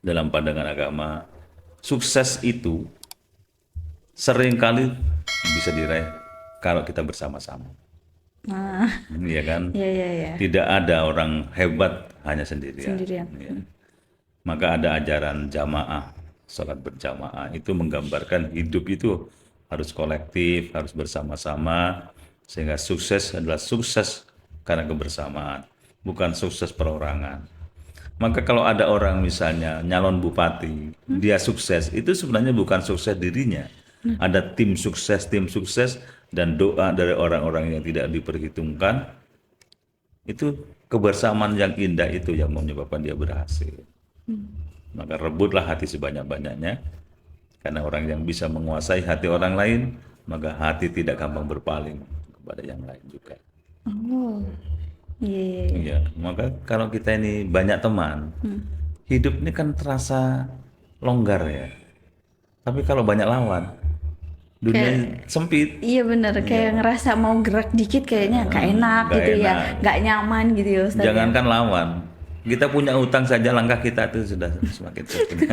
dalam pandangan agama, sukses itu seringkali bisa diraih kalau kita bersama-sama. Nah, Iya kan? ya ya ya. Tidak ada orang hebat hanya sendirian. Sendirian. Ya. Maka ada ajaran jamaah, sholat berjamaah itu menggambarkan hidup itu harus kolektif, harus bersama-sama, sehingga sukses adalah sukses karena kebersamaan, bukan sukses perorangan. Maka kalau ada orang misalnya nyalon bupati, dia sukses, itu sebenarnya bukan sukses dirinya. Ada tim sukses dan doa dari orang-orang yang tidak diperhitungkan, itu kebersamaan yang indah itu yang menyebabkan dia berhasil. Maka rebutlah hati sebanyak-banyaknya, karena orang yang bisa menguasai hati orang lain, maka hati tidak gampang berpaling kepada yang lain juga. Oh, iya iya iya. Iya, maka kalau kita ini banyak teman, hidup ini kan terasa longgar ya. Tapi kalau banyak lawan, dunia sempit. Iya bener, kayak ngerasa mau gerak dikit kayaknya gak enak Gak gitu ya, enak. gak nyaman gitu ya Ustadz ya. Jangankan lawan, kita punya utang saja langkah kita itu sudah semakin sempit.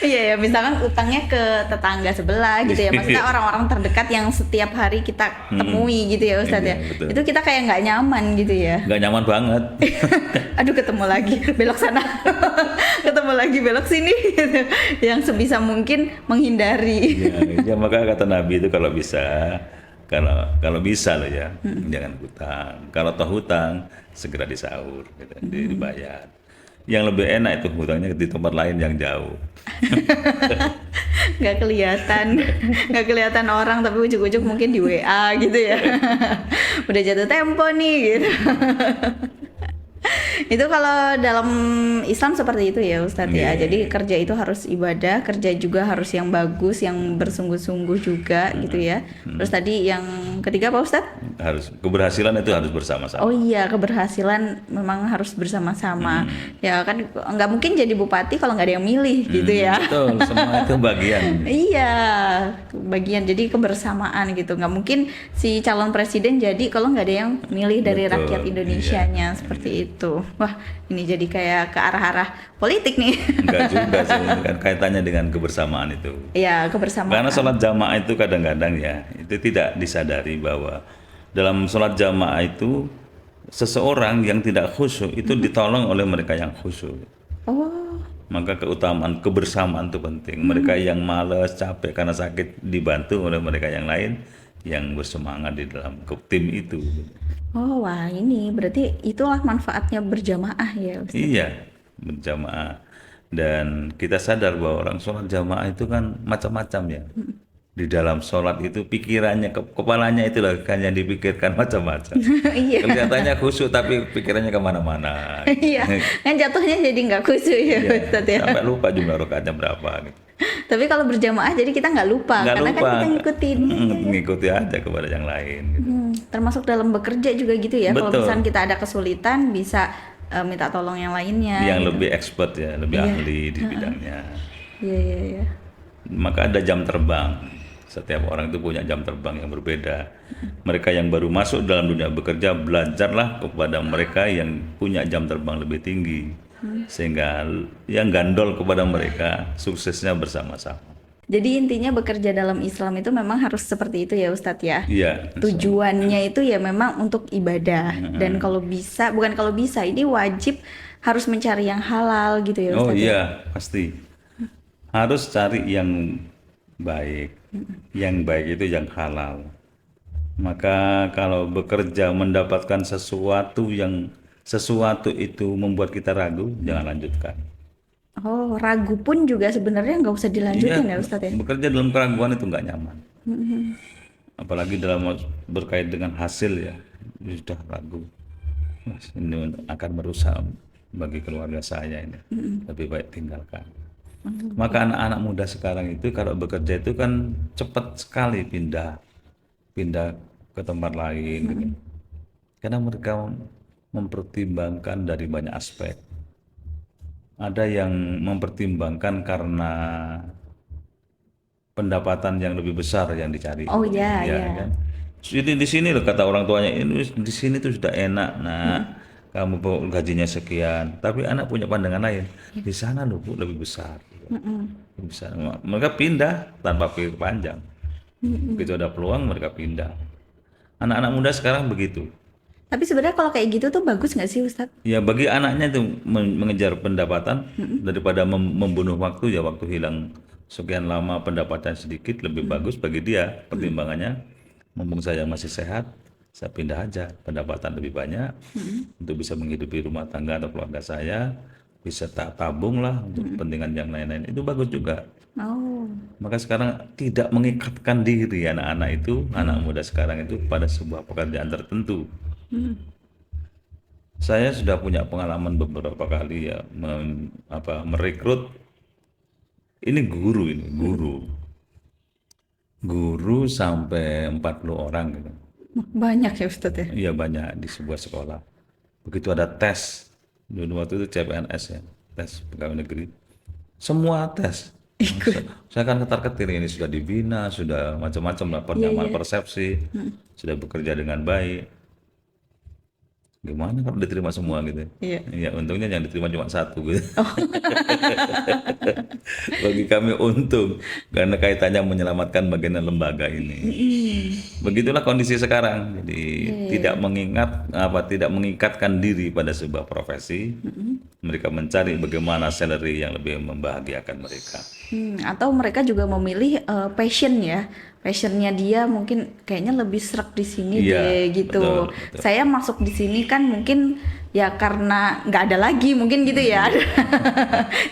Iya ya, misalkan utangnya ke tetangga sebelah gitu ya, maksudnya orang-orang terdekat yang setiap hari kita temui gitu ya Ustadz ya. Iya, betul. Itu kita kayak nggak nyaman gitu ya. Gak nyaman banget. Aduh ketemu lagi, belok sana, ketemu lagi belok sini gitu. Yang sebisa mungkin menghindari. Ya, maka kata Nabi itu kalau bisa loh ya, jangan hutang. Kalau toh hutang, segera disaur, gitu, dibayar. Yang lebih enak itu hutangnya di tempat lain yang jauh. Nggak kelihatan, nggak kelihatan orang tapi ujuk-ujuk mungkin di WA gitu ya. Udah jatuh tempo nih gitu. Itu kalau dalam Islam seperti itu ya Ustadz ya. Iya. Jadi kerja itu harus ibadah, kerja juga harus yang bagus, yang bersungguh-sungguh juga gitu ya. Terus tadi yang ketiga apa Ustadz? Harus keberhasilan itu harus bersama-sama. Oh iya, keberhasilan memang harus bersama-sama. Ya kan nggak mungkin jadi bupati kalau nggak ada yang milih gitu ya. Betul, semua itu bagian. Iya, bagian jadi kebersamaan gitu. Nggak mungkin si calon presiden jadi kalau nggak ada yang milih dari Betul, rakyat Indonesianya seperti itu. Wah, ini jadi kayak ke arah-arah politik nih. Enggak juga sih, kan kaitannya dengan kebersamaan itu. Ya, kebersamaan. Karena sholat jamaah itu kadang-kadang ya, itu tidak disadari bahwa dalam sholat jamaah itu seseorang yang tidak khusyuk itu ditolong oleh mereka yang khusyuk. Oh, Maka keutamaan kebersamaan itu penting. Mereka yang malas, capek karena sakit dibantu oleh mereka yang lain yang bersemangat di dalam tim itu. oh, wah ini berarti itulah manfaatnya berjamaah ya Ustaz. Iya, berjamaah. Dan kita sadar bahwa orang sholat jamaah itu kan macam-macam ya. Di dalam sholat itu pikirannya, kepalanya itu lah kan yang dipikirkan macam-macam. Iya, Kelihatannya khusyuk tapi pikirannya kemana-mana. iya. Kan jatuhnya jadi nggak khusyuk ya Iya, Ustaz ya. sampai lupa jumlah rakaatnya berapa gitu. Tapi kalau berjamaah jadi kita nggak lupa Nggak karena lupa, kan kita ngikutin. ngikuti aja kepada yang lain gitu. Termasuk dalam bekerja juga gitu ya. Kalau Betul. misalnya kita ada kesulitan bisa minta tolong yang lainnya. Yang gitu. lebih expert ya, lebih Iya. ahli di bidangnya. Iya iya iya. Maka ada jam terbang. Setiap orang itu punya jam terbang yang berbeda. Mereka yang baru masuk dalam dunia bekerja, belajarlah kepada mereka yang punya jam terbang lebih tinggi. Sehingga yang gandol kepada mereka, suksesnya bersama-sama. Jadi intinya bekerja dalam Islam itu memang harus seperti itu ya Ustadz ya. Iya. Tujuannya itu ya memang untuk ibadah dan kalau bisa, bukan kalau bisa, ini wajib harus mencari yang halal gitu ya Oh Ustadz ya. iya, pasti. Harus cari yang baik. Yang baik itu yang halal. Maka kalau bekerja mendapatkan sesuatu itu membuat kita ragu, jangan lanjutkan. Oh, ragu pun juga sebenarnya nggak usah dilanjutin ya Iya, Ustadz ya. bekerja dalam keraguan itu nggak nyaman. Apalagi dalam berkait dengan hasil ya, sudah ragu. Mas, ini akan merusak bagi keluarga saya ini. Lebih baik tinggalkan. Maka anak-anak muda sekarang itu kalau bekerja itu kan cepat sekali pindah ke tempat lain gitu. Karena mereka mempertimbangkan dari banyak aspek. Ada yang mempertimbangkan karena pendapatan yang lebih besar yang dicari. Oh ya Ya ya. kan. Jadi di sini loh kata orang tuanya, ini di sini tuh sudah enak. Nah, kamu gajinya sekian, tapi anak punya pandangan lain. Di sana loh Bu lebih besar. Lebih besar. Mereka pindah tanpa pikir panjang. Begitu ada peluang mereka pindah. Anak-anak muda sekarang begitu. Tapi sebenarnya kalau kayak gitu tuh bagus nggak sih Ustadz? Ya bagi anaknya itu mengejar pendapatan daripada membunuh waktu, ya waktu hilang sekian lama pendapatan sedikit lebih bagus bagi dia pertimbangannya. Mumpung saya masih sehat, saya pindah aja pendapatan lebih banyak untuk bisa menghidupi rumah tangga atau keluarga saya, bisa tabung lah untuk kepentingan yang lain-lain, itu bagus juga. Oh, Maka sekarang tidak mengikatkan diri anak-anak itu, anak muda sekarang itu pada sebuah pekerjaan tertentu. Saya sudah punya pengalaman beberapa kali ya merekrut ini guru sampai 40 orang gitu. banyak ya Ustadz ya? Iya banyak di sebuah sekolah. Begitu ada tes, dulu waktu itu CPNS ya, tes pegawai negeri, semua tes. Saya kan ketar-ketir ini sudah dibina, sudah macam-macam lah penyamaan persepsi, sudah bekerja dengan baik. Gimana kalau diterima semua gitu? Iya. Ya untungnya yang diterima cuma satu gitu. Bagi kami untung karena kaitannya menyelamatkan bagian lembaga ini. Begitulah kondisi sekarang. Jadi tidak mengikatkan diri pada sebuah profesi. Mereka mencari bagaimana salary yang lebih membahagiakan mereka. Atau mereka juga memilih passion ya. Passionnya dia mungkin kayaknya lebih serak di sini Iya, deh gitu. betul. Saya masuk di sini kan mungkin ya karena nggak ada lagi mungkin gitu ya.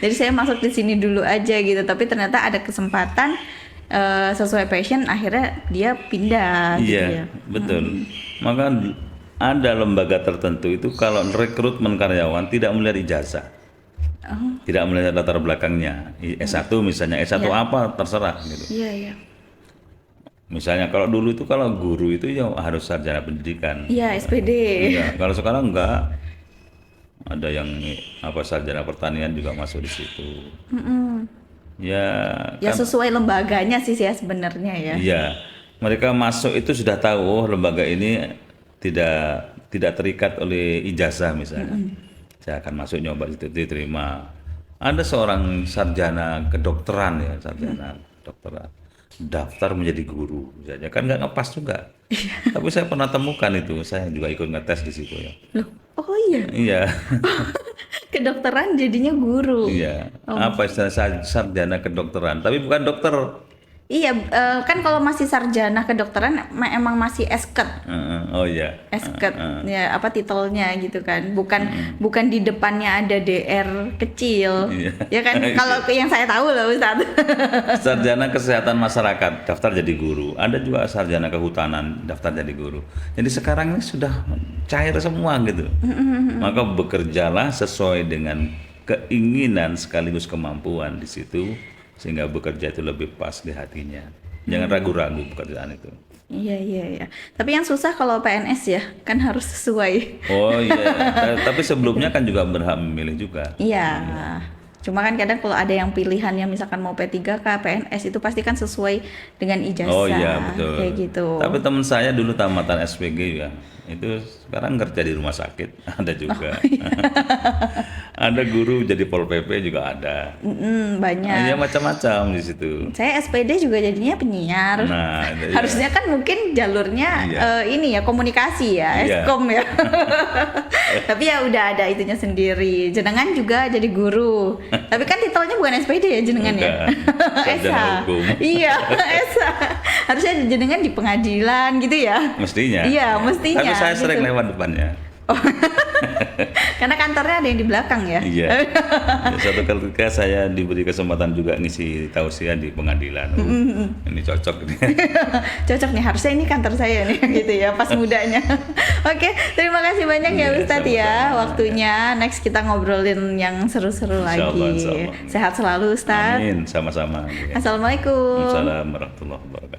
Jadi saya masuk di sini dulu aja gitu. Tapi ternyata ada kesempatan sesuai passion, akhirnya dia pindah gitu ya. Iya, betul. Maka ada lembaga tertentu itu kalau rekrutmen karyawan tidak melihat ijazah. Tidak melihat latar belakangnya. S1 misalnya, S1 apa terserah gitu. Iya, iya. Misalnya kalau dulu itu kalau guru itu ya harus sarjana pendidikan. Iya, SPD. Iya, kalau sekarang enggak. Ada yang sarjana pertanian juga masuk di situ. Ya, Ya sesuai lembaganya sih ya sebenarnya ya. iya. Mereka masuk itu sudah tahu lembaga ini tidak terikat oleh ijazah misalnya. Saya akan masuk nyoba itu diterima. Ada seorang sarjana kedokteran ya, sarjana kedokteran daftar menjadi guru misalnya, kan nggak ngepas juga. Tapi saya pernah temukan itu, saya juga ikut ngetes di situ ya. Loh, oh iya, Iya, kedokteran jadinya guru. iya. Apa istilah sarjana kedokteran, tapi bukan dokter. Iya, kan kalau masih sarjana kedokteran emang masih esket. Oh iya. Esket ya apa titelnya gitu kan, bukan di depannya ada DR kecil. Iya. Ya kan, kalau yang saya tahu loh Ustaz. Sarjana kesehatan masyarakat daftar jadi guru. Ada juga sarjana kehutanan daftar jadi guru. Jadi sekarang ini sudah cair semua gitu. Maka bekerjalah sesuai dengan keinginan sekaligus kemampuan di situ, sehingga bekerja itu lebih pas di hatinya. Jangan ragu-ragu pekerjaan itu. Iya, iya, iya. Tapi yang susah kalau PNS ya, kan harus sesuai. Oh iya, tapi sebelumnya kan juga berhak memilih juga. Iya. Cuma kan kadang kalau ada yang pilihannya misalkan mau P3K, PNS itu pasti kan sesuai dengan ijazah. Oh iya betul. Kayak gitu. Tapi teman saya dulu tamatan SPG ya, itu sekarang kerja di rumah sakit ada juga. Ada guru jadi Pol PP juga ada. Banyak. Ya macam-macam di situ. Saya SPD juga jadinya penyiar. Nah, Harusnya kan mungkin jalurnya ini ya komunikasi ya, Iya. Eskom ya. Tapi ya udah ada itunya sendiri. Jenengan juga jadi guru. Tapi kan titelnya bukan SPD ya jenengan ya. Bukan. Sarjana Esa. hukum. Iya, Esa. Harusnya jenengan di pengadilan gitu ya. Mestinya. Iya, mestinya. Tapi saya sering gitu. lewat depannya. Karena kantornya ada yang di belakang ya. Iya. Suatu ketika saya diberi kesempatan juga ngisi tausiah di pengadilan. Ini cocok nih. Cocok nih, harusnya ini kantor saya nih gitu ya pas mudanya. Oke, terima kasih banyak ya Iya, Ustadz ya sama-sama. waktunya. Next kita ngobrolin yang seru-seru lagi. Insyaallah, insyaallah. Sehat selalu Ustadz. Amin, sama-sama. Assalamualaikum. Assalamualaikum warahmatullahi wabarakatuh.